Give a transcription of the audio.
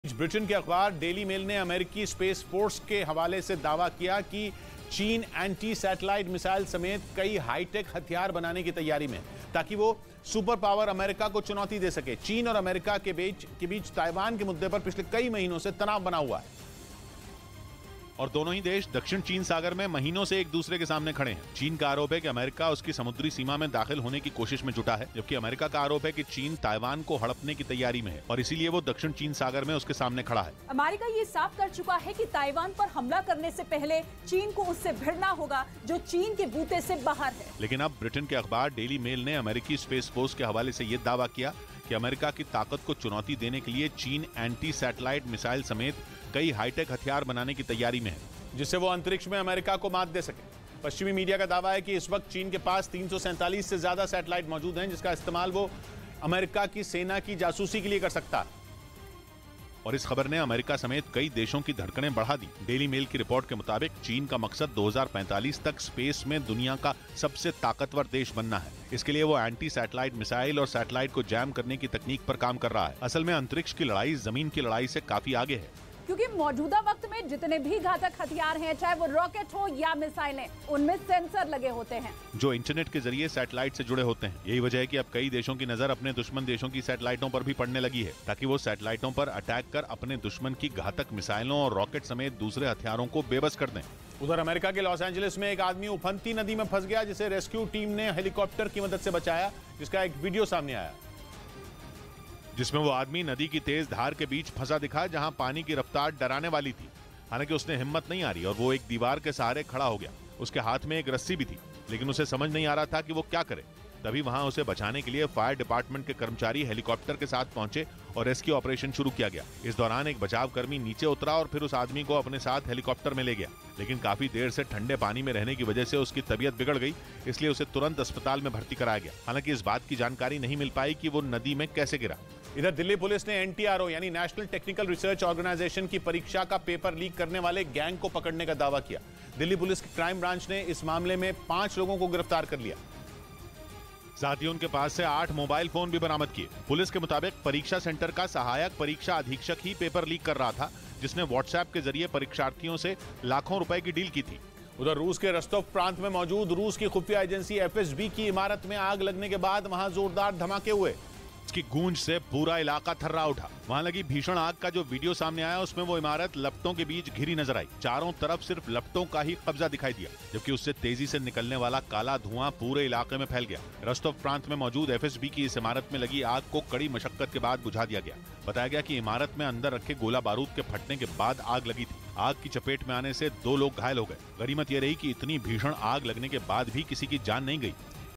Britain के अखबार daily mail ने अमेरिकी स्पेस फोर्स के हवाले से दावा किया कि चीन एंटी सैटेलाइट मिसाइल समेत कई हाईटेक हथियार बनाने की तैयारी में है ताकि वो सुपर पावर अमेरिका को चुनौती दे सके। चीन और अमेरिका के बीच ताइवान के मुद्दे पर पिछले कई महीनों से तनाव बना हुआ है और दोनों ही देश दक्षिण चीन सागर में महीनों से एक दूसरे के सामने खड़े हैं। चीन का आरोप है कि अमेरिका उसकी समुद्री सीमा में दाखिल होने की कोशिश में जुटा है, जबकि अमेरिका का आरोप है कि चीन ताइवान को हड़पने की तैयारी में है और इसीलिए वो दक्षिण चीन सागर में उसके सामने खड़ा है। अमेरिका ये साफ कर चुका है कि ताइवान पर हमला करने से पहले चीन को उससे भिड़ना होगा जो चीन के बूते से बाहर है। लेकिन अब ब्रिटेन के अखबार डेली मेल ने अमेरिकी स्पेस फोर्स के हवाले से ये दावा किया कि अमेरिका की ताकत को चुनौती देने के लिए चीन एंटी सैटेलाइट मिसाइल समेत कई हाईटेक हथियार बनाने की तैयारी में है, जिससे वो अंतरिक्ष में अमेरिका को मात दे सके। पश्चिमी मीडिया का दावा है कि इस वक्त चीन के पास 347 से ज्यादा सैटेलाइट मौजूद हैं, जिसका इस्तेमाल वो अमेरिका की सेना की जासूसी के लिए कर सकता है। और इस खबर ने अमेरिका समेत कई देशों की धड़कनें बढ़ा दी। डेली मेल की रिपोर्ट के मुताबिक चीन का मकसद 2045 तक स्पेस में दुनिया का सबसे ताकतवर देश बनना है। इसके लिए वो एंटी सैटेलाइट मिसाइल और सैटेलाइट को जैम करने की तकनीक पर काम कर रहा है। असल में अंतरिक्ष की लड़ाई जमीन की लड़ाई से काफी आगे है, क्योंकि मौजूदा वक्त में जितने भी घातक हथियार हैं, चाहे वो रॉकेट हो या मिसाइलें, उनमें सेंसर लगे होते हैं जो इंटरनेट के जरिए सैटेलाइट से जुड़े होते हैं। यही वजह है कि अब कई देशों की नजर अपने दुश्मन देशों की सैटेलाइटों पर भी पड़ने लगी है, ताकि वो सैटेलाइटों पर अटैक कर अपने दुश्मन की घातक मिसाइलों और रॉकेट समेत दूसरे हथियारों को बेबस कर दें। उधर अमेरिका के लॉस एंजलिस में एक आदमी उफनती नदी में फंस गया, जिसे रेस्क्यू टीम ने हेलीकॉप्टर की मदद से बचाया, जिसका एक वीडियो सामने आया जिसमें वो आदमी नदी की तेज धार के बीच फंसा दिखा, जहां पानी की रफ्तार डराने वाली थी। हालांकि उसने हिम्मत नहीं हारी और वो एक दीवार के सहारे खड़ा हो गया। उसके हाथ में एक रस्सी भी थी, लेकिन उसे समझ नहीं आ रहा था कि वो क्या करे। तभी वहां उसे बचाने के लिए फायर डिपार्टमेंट के कर्मचारी हेलीकॉप्टर के साथ पहुंचे और रेस्क्यू ऑपरेशन शुरू किया गया। इस दौरान एक बचाव कर्मी नीचे उतरा और फिर उस आदमी को अपने साथ हेलीकॉप्टर में ले गया, लेकिन काफी देर से ठंडे पानी में रहने की वजह से उसकी तबीयत बिगड़ गई, इसलिए उसे तुरंत अस्पताल में भर्ती कराया गया। हालांकि इस बात की जानकारी नहीं मिल पाई कि वो नदी में कैसे गिरा। इधर दिल्ली पुलिस ने एनटीआरओ यानी नेशनल टेक्निकल रिसर्च ऑर्गेनाइजेशन की परीक्षा का पेपर लीक करने वाले गैंग को पकड़ने का दावा किया। दिल्ली पुलिस की क्राइम ब्रांच ने इस मामले में 5 लोगों को गिरफ्तार कर लिया। साथ ही उनके पास से 8 मोबाइल फोन भी बरामद किए। पुलिस के मुताबिक परीक्षा सेंटर का सहायक परीक्षा अधीक्षक ही पेपर लीक कर रहा था, जिसने व्हाट्सएप के जरिए परीक्षार्थियों से लाखों रुपए की डील की थी। उधर रूस के रस्तोव प्रांत में मौजूद रूस की खुफिया एजेंसी एफएसबी की इमारत में आग लगने के बाद वहां जोरदार धमाके हुए। इसकी गूंज से पूरा इलाका थर्रा उठा। वहां लगी भीषण आग का जो वीडियो सामने आया, उसमें वो इमारत लपटों के बीच घिरी नजर आई। चारों तरफ सिर्फ लपटों का ही कब्जा दिखाई दिया, जबकि उससे तेजी से निकलने वाला काला धुआं पूरे इलाके में फैल गया। रस्तोव प्रांत में मौजूद एफएसबी की इस इमारत में लगी आग को कड़ी मशक्कत के बाद बुझा दिया गया। बताया गया कि इमारत में अंदर रखे गोला बारूद के फटने के बाद आग लगी थी। आग की चपेट में आने से 2 लोग घायल हो गए। गनीमत यह रही कि इतनी भीषण आग लगने के बाद भी किसी की जान नहीं गई।